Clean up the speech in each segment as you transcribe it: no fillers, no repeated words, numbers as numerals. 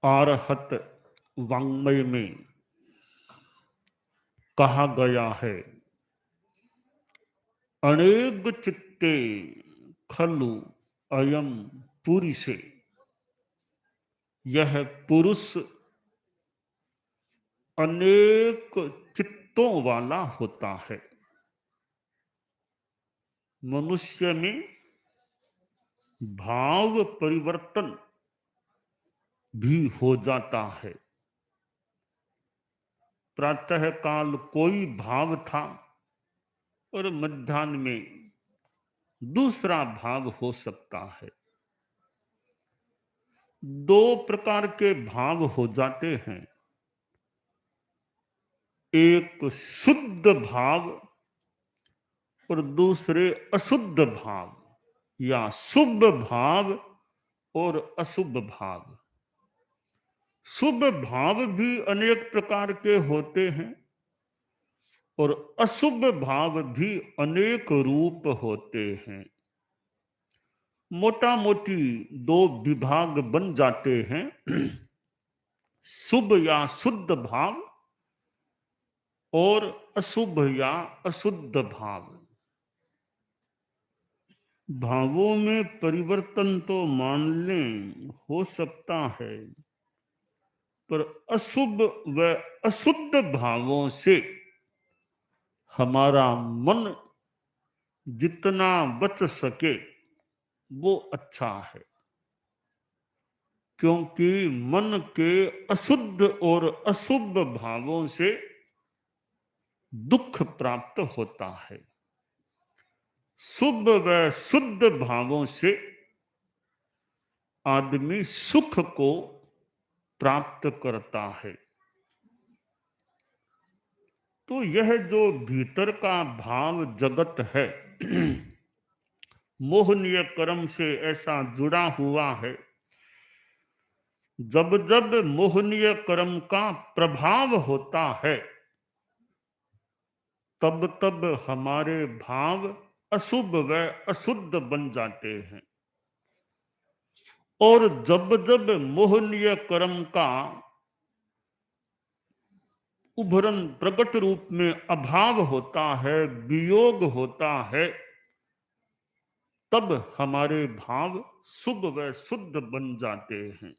आरहत वाङ्मय में कहा गया है, अनेक चित्ते खलु अयम पुरुषे। यह पुरुष अनेक चित्तों वाला होता है। मनुष्य में भाव परिवर्तन भी हो जाता है। प्रातः काल कोई भाव था और मध्याह्न में दूसरा भाव हो सकता है। दो प्रकार के भाव हो जाते हैं, एक शुद्ध भाव और दूसरे अशुद्ध भाव, या शुभ भाव और अशुभ भाव। शुभ भाव भी अनेक प्रकार के होते हैं और अशुभ भाव भी अनेक रूप होते हैं। मोटा मोटी दो विभाग बन जाते हैं, शुभ या शुद्ध भाव और अशुभ या अशुद्ध भाव। भावों में परिवर्तन तो मान लें हो सकता है, पर अशुभ व अशुद्ध भावों से हमारा मन जितना बच सके वो अच्छा है, क्योंकि मन के अशुद्ध और अशुभ भावों से दुख प्राप्त होता है। शुभ व शुद्ध भावों से आदमी सुख को प्राप्त करता है। तो यह जो भीतर का भाव जगत है मोहनीय कर्म से ऐसा जुड़ा हुआ है। जब जब मोहनीय कर्म का प्रभाव होता है तब तब हमारे भाव अशुभ व अशुद्ध बन जाते हैं, और जब जब मोहनीय कर्म का उभरन प्रकट रूप में अभाव होता है, वियोग होता है, तब हमारे भाव शुभ व शुद्ध बन जाते हैं।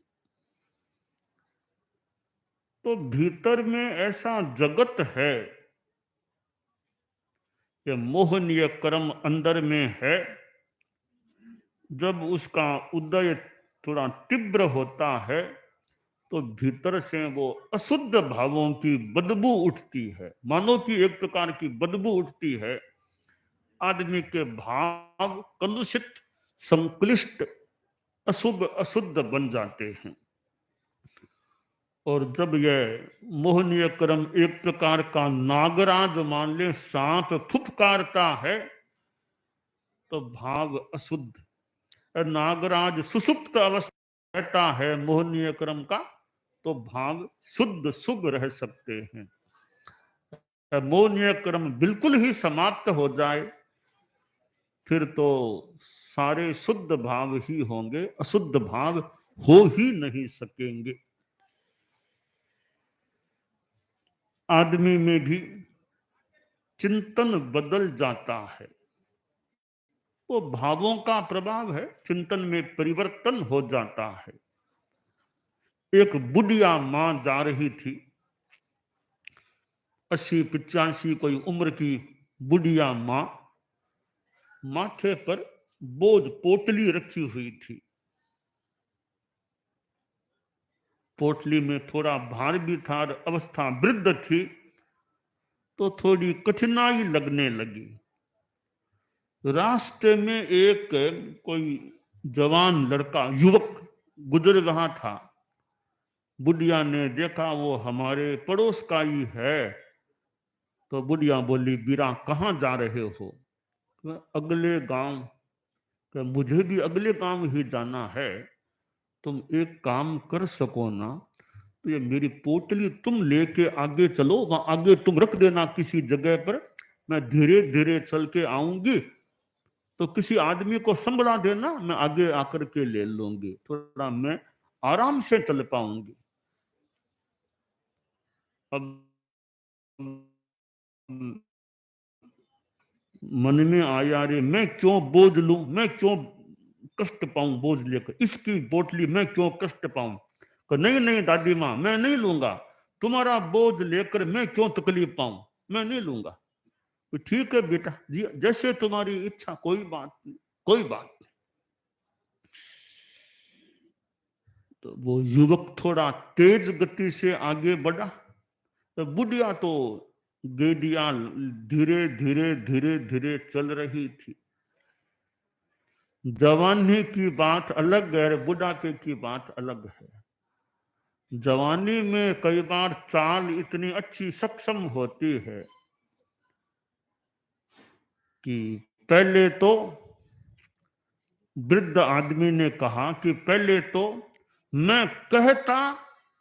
तो भीतर में ऐसा जगत है कि मोहनीय कर्म अंदर में है। जब उसका उदय थोड़ा तीव्र होता है तो भीतर से वो अशुद्ध भावों की बदबू उठती है, मानो कि एक प्रकार की बदबू उठती है। आदमी के भाव कलुषित, संक्लिष्ट, अशुभ अशुद्ध बन जाते हैं। और जब यह मोहनीय कर्म एक प्रकार का नागराज मान ले, सांप फुफकारता है, तो भाव अशुद्ध। नागराज सुसुप्त अवस्था रहता है मोहनीय कर्म का, तो भाव शुद्ध शुभ रह सकते हैं। मोहनीय कर्म बिल्कुल ही समाप्त हो जाए फिर तो सारे शुद्ध भाव ही होंगे, अशुद्ध भाव हो ही नहीं सकेंगे। आदमी में भी चिंतन बदल जाता है, वो भावों का प्रभाव है, चिंतन में परिवर्तन हो जाता है। एक बुढ़िया मां जा रही थी, 80-85 कोई उम्र की बुढ़िया मां, माथे पर बोझ पोटली रखी हुई थी। पोटली में थोड़ा भार भी था, अवस्था वृद्ध थी, तो थोड़ी कठिनाई लगने लगी। रास्ते में एक कोई जवान लड़का, युवक गुजर रहा था। बुढ़िया ने देखा वो हमारे पड़ोस का ही है, तो बुढ़िया बोली, बीरा कहाँ जा रहे हो? अगले गांव। मुझे भी अगले गांव ही जाना है, तुम एक काम कर सको ना, तो ये मेरी पोटली तुम लेके आगे चलो, वहां आगे तुम रख देना किसी जगह पर, मैं धीरे धीरे चल के आऊंगी, तो किसी आदमी को संभला देना, मैं आगे आकर के ले लूंगी। थोड़ा मैं आराम से चल पाऊंगी। अब मन में आया, रे मैं क्यों बोझ लूं, मैं क्यों कष्ट पाऊं बोझ लेकर, इसकी पोटली मैं क्यों कष्ट पाऊं। तो नहीं नहीं दादी माँ, मैं नहीं लूंगा, तुम्हारा बोझ लेकर मैं क्यों तकलीफ पाऊं, मैं नहीं लूंगा। तो ठीक है बेटा जी, जैसे तुम्हारी इच्छा, कोई बात नहीं, कोई बात नहीं। तो वो युवक थोड़ा तेज गति से आगे बढ़ा, तो बुढ़िया तो गेडिया धीरे धीरे धीरे धीरे चल रही थी। जवानी की बात अलग है, बुढ़ापे की बात अलग है। जवानी में कई बार चाल इतनी अच्छी सक्षम होती है कि पहले तो वृद्ध आदमी ने कहा कि पहले तो मैं कहता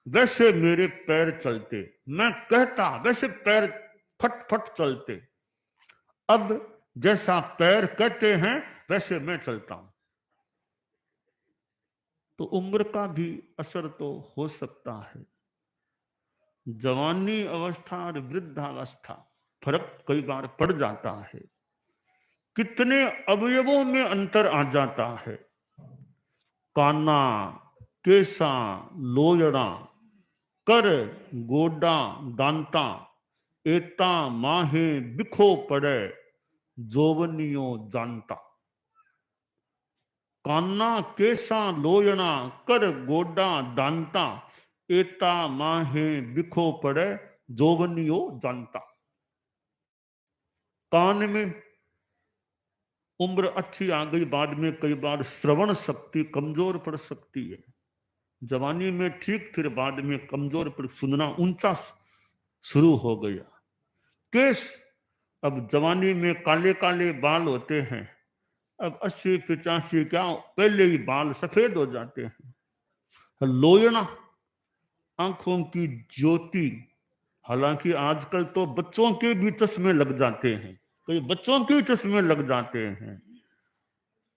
वैसे मेरे पैर चलते, मैं कहता वैसे पैर फट फट चलते, अब जैसा पैर कहते हैं वैसे मैं चलता हूं। तो उम्र का भी असर तो हो सकता है। जवानी अवस्था और वृद्धावस्था फर्क कई बार पड़ जाता है, कितने अवयवों में अंतर आ जाता है। काना, केसा, लोयड़ा, कर, गोडा, दांता, एता माहे बिखो पड़े, जोवनियो जानता। काना, केसा, लोयना, कर, गोडा, दांता, एता माहे बिखो पड़े, जोवनियो जानता। कान में उम्र अच्छी आ गई, बाद में कई बार श्रवण शक्ति कमजोर पड़ सकती है। जवानी में ठीक, फिर बाद में कमजोर पड़, सुनना ऊंचा शुरू हो गया। केस, अब जवानी में काले काले बाल होते हैं, अब 80-85 क्या पहले ही बाल सफेद हो जाते हैं। लोयना, आंखों की ज्योति, हालांकि आजकल तो बच्चों के भी चश्मे लग जाते हैं, कई बच्चों के चश्मे लग जाते हैं,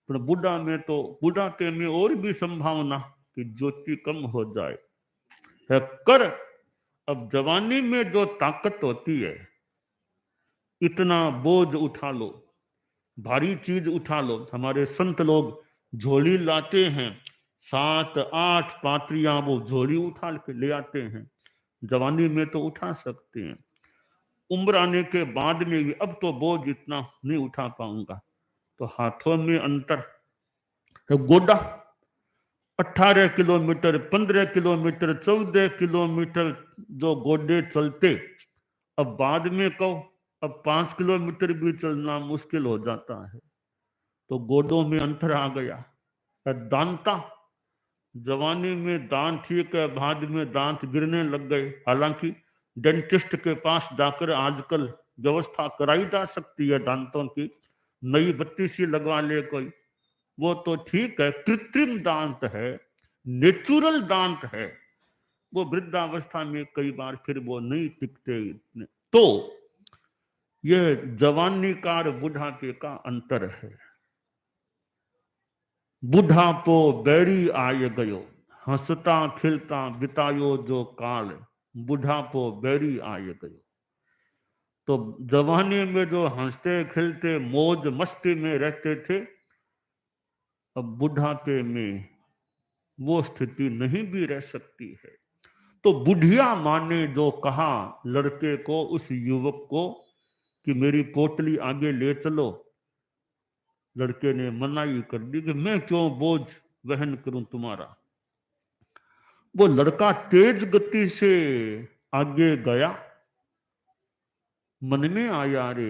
पर बुढ़ा में तो बुढ़ापे में और भी संभावना कि ज्योति कम हो जाए है। कर, अब जवानी में जो ताकत होती है, इतना बोझ उठा लो, भारी चीज उठा लो। हमारे संत लोग झोली लाते हैं, 7-8 पात्रियां वो झोली उठा के ले आते हैं। जवानी में तो उठा सकते हैं, उम्र आने के बाद में भी अब तो बोझ इतना नहीं उठा पाऊंगा। तो हाथों में अंतर है। गोडा 18 किलोमीटर, 15 किलोमीटर, 14 किलोमीटर जो गोडे चलते, अब बाद में कहो अब 5 किलोमीटर भी चलना मुश्किल हो जाता है। तो गोडों में अंतर आ गया। दांता, जवानी में दांत ठीक है, बाद में दांत गिरने लग गए। हालांकि डेंटिस्ट के पास जाकर आजकल व्यवस्था कराई जा सकती है दांतों की, नई बत्ती सी लगवा ले कोई, वो तो ठीक है। कृत्रिम दांत है, नेचुरल दांत है, वो वृद्धावस्था में कई बार फिर वो नहीं टिकते इतने। तो यह जवानी का और बुढ़ापे का अंतर है। बुढ़ापो बैरी आय गयो, हंसता खिलता बितायो जो काल, बुढ़ापो बैरी आय गयो। तो जवानी में जो हंसते खिलते मौज मस्ती में रहते थे, अब बुढ़ापे में वो स्थिति नहीं भी रह सकती है। तो बुढ़िया माँ ने जो कहा लड़के को, उस युवक को, कि मेरी पोटली आगे ले चलो, लड़के ने मनाही कर दी कि मैं क्यों बोझ वहन करूं तुम्हारा। वो लड़का तेज गति से आगे गया, मन में आया, रे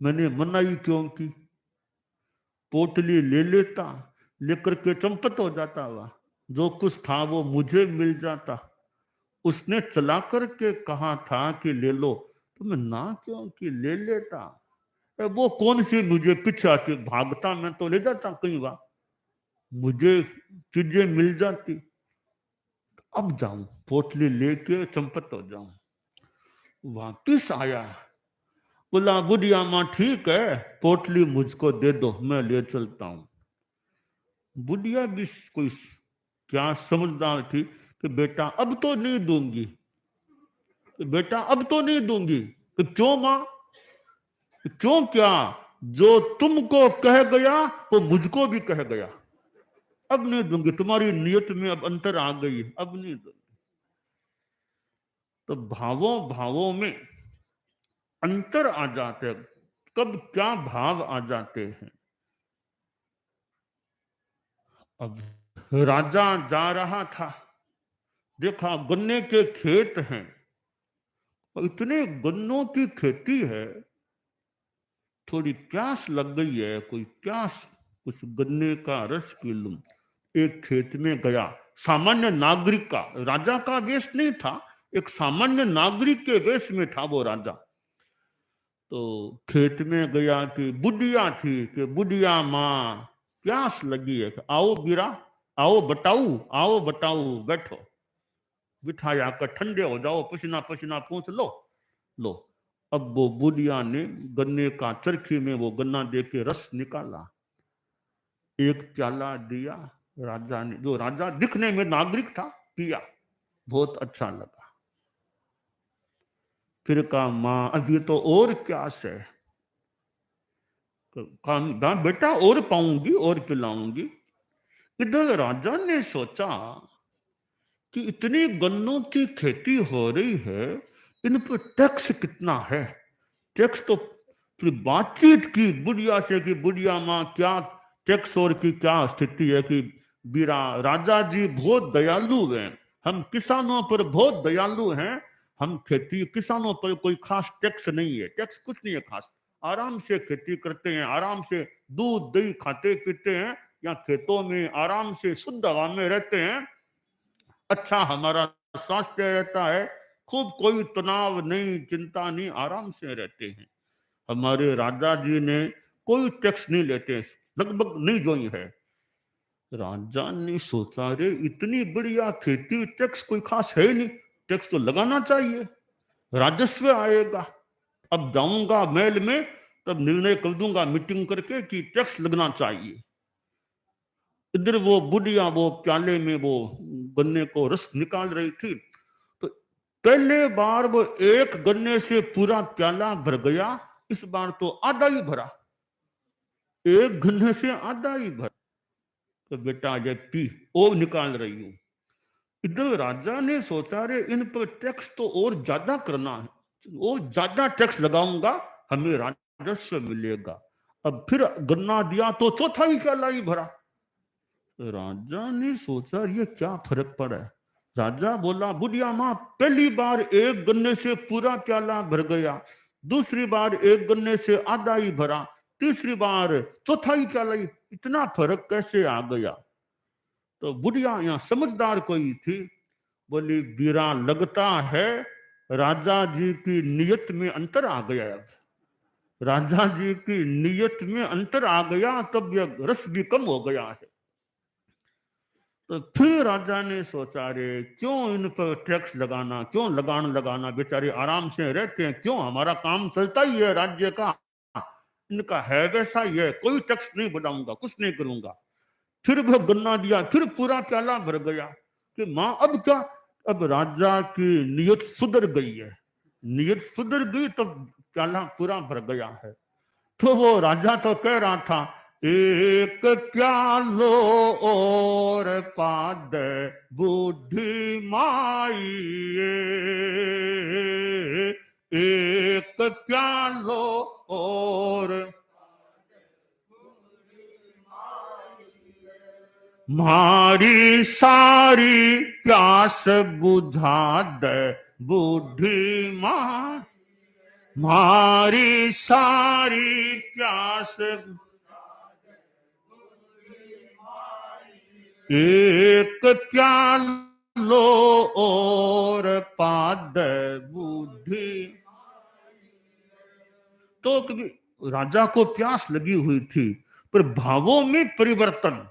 मैंने मनाही क्यों की, पोटली ले लेता, लेकर के चंपत हो जाता, हुआ जो कुछ था वो मुझे मिल जाता। उसने चला करके कहा था कि ले लो, तो मैं ना क्यों कि ले लेता। वो कौन सी मुझे पीछे आती, भागता मैं तो ले जाता कई बार, मुझे चीजें मिल जाती। अब जाऊं पोटली लेके चंपत हो जाऊं। वापिस आया, बोला बुढ़िया माँ ठीक है, पोटली मुझको दे दो, मैं ले चलता हूं। बुढ़िया भी कोई क्या समझदार थी कि बेटा अब तो नहीं दूंगी, कि बेटा अब तो नहीं दूंगी। कि क्यों मां, क्यों? क्या जो तुमको कह गया वो मुझको भी कह गया, अब नहीं दूंगी, तुम्हारी नियत में अब अंतर आ गई, अब नहीं दूंगी। तो भावों भावों में अंतर आ जाते, कब क्या भाव आ जाते हैं। अब राजा जा रहा था, देखा गन्ने के खेत हैं, और इतने गन्नों की खेती है, थोड़ी प्यास लग गई है, कोई प्यास, कुछ गन्ने का रस पी लूं। एक खेत में गया, सामान्य नागरिक का, राजा का वेश नहीं था, एक सामान्य नागरिक के वेश में था वो राजा। तो खेत में गया कि बुढ़िया थी, कि बुढ़िया माँ प्यास लगी है, आओ बीरा, आओ बताऊ, आओ बताऊ, बैठो, बिठाया कर ठंडे हो जाओ, पसीना पसीना पूछ लो। लो, अब वो बुढ़िया ने गन्ने का चरखी में वो गन्ना दे के रस निकाला, एक प्याला दिया राजा ने, जो राजा दिखने में नागरिक था, पिया, बहुत अच्छा लगा। फिर कहा मां अभी तो और प्यास है, कहा बेटा और पाऊंगी और पिलाऊंगी। इधर राजा ने सोचा कि इतनी गन्नों की खेती हो रही है, इन पर टैक्स कितना है। टैक्स तो फिर बातचीत की बुढ़िया से कि बुढ़िया माँ क्या टैक्स और की क्या स्थिति है। कि बीरा राजा जी बहुत दयालु हैं, हम किसानों पर बहुत दयालु हैं, हम खेती किसानों पर कोई खास टैक्स नहीं है, टैक्स कुछ नहीं है खास, आराम से खेती करते हैं, आराम से दूध दही खाते पीते हैं, या खेतों में आराम से शुद्ध हवा में रहते हैं, अच्छा हमारा स्वास्थ्य रहता है, खूब कोई तनाव नहीं, चिंता नहीं, आराम से रहते हैं। हमारे राजा जी ने कोई टैक्स नहीं लेते, लगभग नहीं जो ही है। राजा ने सोचा रे इतनी बढ़िया खेती, टैक्स कोई खास है नहीं, टैक्स तो लगाना चाहिए, राजस्व आएगा। अब जाऊंगा महल में, तब निर्णय कर दूंगा मीटिंग करके कि टैक्स लगना चाहिए। इधर वो बुढ़िया वो प्याले में वो गन्ने को रस निकाल रही थी, तो पहले बार वो एक गन्ने से पूरा प्याला भर गया, इस बार तो आधा ही भरा, एक गन्ने से आधा ही भर। तो बेटा ये पी, ओ निकाल रही हूं। इधर राजा ने सोचा रे इन पर टैक्स तो और ज्यादा करना है, और ज्यादा टैक्स लगाऊंगा, हमें राजस्व मिलेगा। अब फिर गन्ना दिया तो चौथा ही प्याला ही भरा। राजा ने सोचा ये क्या फर्क पड़ा है। राजा बोला बुढ़िया माँ पहली बार एक गन्ने से पूरा प्याला भर गया, दूसरी बार एक गन्ने से आधा ही भरा, तीसरी बार चौथा ही प्याला ही, इतना फर्क कैसे आ गया। तो बुढ़िया यहाँ समझदार कोई थी, बोली बीरा लगता है राजा जी की नियत में अंतर आ गया, अब राजा जी की नियत में अंतर आ गया, तब यह रस भी कम हो गया है। तो फिर राजा ने सोचा रे क्यों इन पर टैक्स लगाना, क्यों लगाना, बेचारे आराम से रहते हैं, क्यों, हमारा काम चलता ही है राज्य का, इनका है वैसा ही है, कोई टैक्स नहीं बढ़ाऊंगा, कुछ नहीं करूंगा। फिर वह गन्ना दिया, फिर पूरा प्याला भर गया। कि माँ अब क्या, अब राजा की नियत सुधर गई है, नियत सुधर गई तो प्याला पूरा भर गया है। तो वो राजा तो कह रहा था एक प्यालो और पाद बूढ़ी माई, एक प्यालो और मारी सारी प्यास बुझा दे बूढ़ी माँ, मारी सारी प्यास, एक प्यालो और पाद बूढ़ी। तो कभी राजा को प्यास लगी हुई थी, पर भावों में परिवर्तन,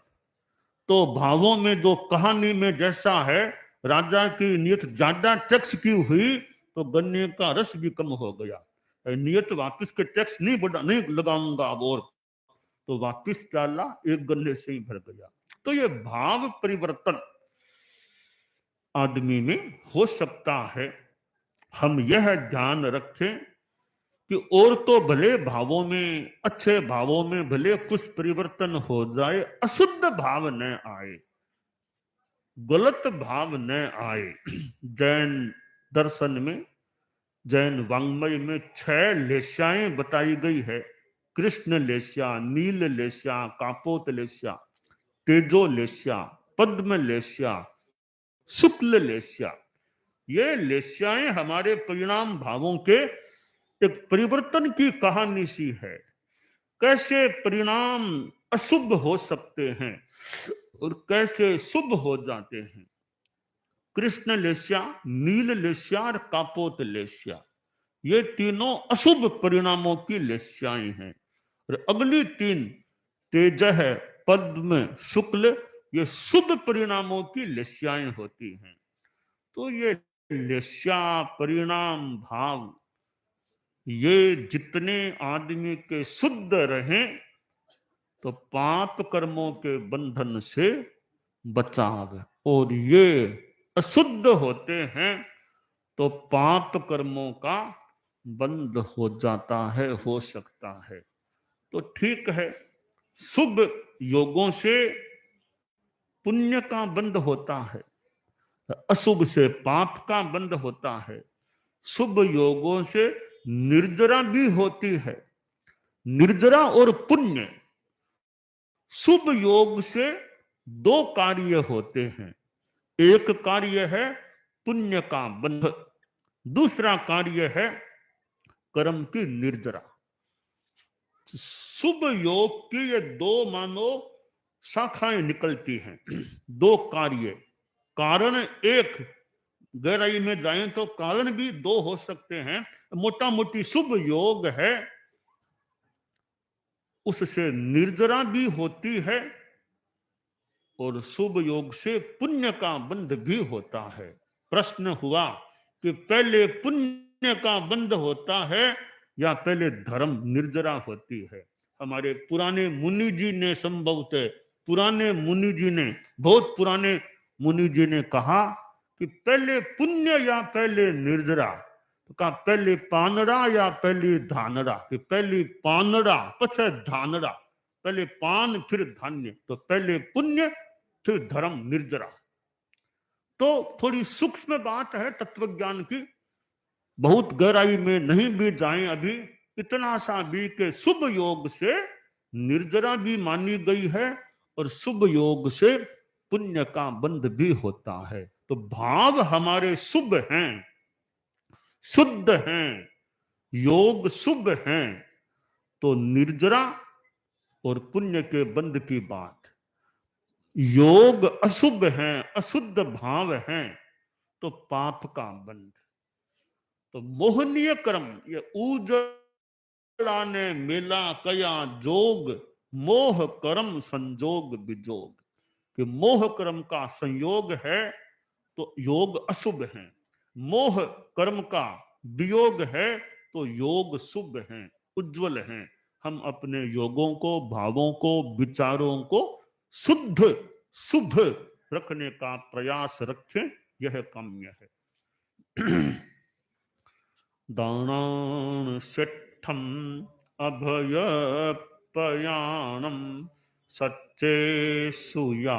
तो भावों में जो कहानी में जैसा है, राजा की नियत ज्यादा टैक्स की हुई तो गन्ने का रस भी कम हो गया, नियत वापिस के टैक्स नहीं बढ़ा, नहीं लगाऊंगा अब, और तो वापिस प्याला एक गन्ने से ही भर गया। तो ये भाव परिवर्तन, आदमी में हो सकता है। हम यह ध्यान रखें कि और तो भले भावों में, अच्छे भावों में भले कुछ परिवर्तन हो जाए, अशुद्ध भाव न आए, गलत भाव न आए। जैन दर्शन में, जैन वांग्मय में 6 लेस्याएं बताई गई है। कृष्ण लेस्या, नील लेस्या, कापोत लेस्या, तेजो लेस्या, पद्म लेस्या, शुक्ल लेस्या। ये लेस्याएं हमारे परिणाम भावों के एक परिवर्तन की कहानी सी है। कैसे परिणाम अशुभ हो सकते हैं और कैसे शुभ हो जाते हैं। कृष्ण लेस्या, नील लेस्या और कापोत लेस्या, ये तीनों अशुभ परिणामों की लेस्याएं हैं। और अगली 3 तेजह, पद्म, शुक्ल, ये शुभ परिणामों की लेस्याएं होती हैं। तो ये लेस्या परिणाम भाव, ये जितने आदमी के शुद्ध रहें तो पाप कर्मों के बंधन से बचाव, और ये अशुद्ध होते हैं तो पाप कर्मों का बंध हो जाता है, हो सकता है। तो ठीक है, शुभ योगों से पुण्य का बंध होता है, अशुभ से पाप का बंध होता है। शुभ योगों से निर्जरा भी होती है। निर्जरा और पुण्य, शुभ योग से 2 कार्य होते हैं। एक कार्य है पुण्य का बंध, दूसरा कार्य है कर्म की निर्जरा। शुभ योग की ये 2 मानो शाखाएं निकलती हैं, 2 कार्य। कारण एक, गहराई में जाएं तो कारण भी 2 हो सकते हैं। मोटा मोटी शुभ योग है, उससे निर्जरा भी होती है और शुभ योग से पुण्य का बंध भी होता है। प्रश्न हुआ कि पहले पुण्य का बंध होता है या पहले धर्म निर्जरा होती है। हमारे पुराने मुनि जी ने, संभवतः पुराने मुनि जी ने, बहुत पुराने मुनि जी ने कहा कि पहले पुण्य या पहले निर्जरा। तो कहा पहले पानड़ा या पहली धानड़ा, कि पहली पानड़ा पछे धानड़ा, पहले पान फिर धान्य, तो पहले पुण्य फिर धर्म निर्जरा। तो थोड़ी सूक्ष्म बात है तत्व ज्ञान की, बहुत गहराई में नहीं भी जाएं अभी, इतना सा भी कि शुभ योग से निर्जरा भी मानी गई है और शुभ योग से पुण्य का बंध भी होता है। तो भाव हमारे शुभ हैं, शुद्ध हैं, योग शुभ हैं, तो निर्जरा और पुण्य के बंध की बात। योग अशुभ है, अशुद्ध भाव है, तो पाप का बंध। तो मोहनीय कर्म, ये उजला ने मेला कया जोग, मोह कर्म संजोग विजोग, कि मोह कर्म का संयोग है तो योग अशुभ है, मोह कर्म का वियोग है तो योग शुभ है, उज्जवल है। हम अपने योगों को, भावों को, विचारों को शुद्ध शुभ रखने का प्रयास रखें, यह काम्य है। दानान शिठम अभय पयाणम सच्चे सुया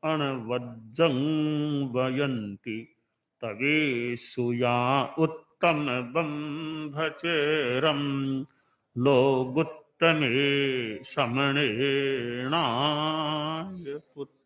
अणवज्जं वयन्ति तवे सुया उत्तम बंभचेरम लोगुत्तमे समणेणाय पुत्र।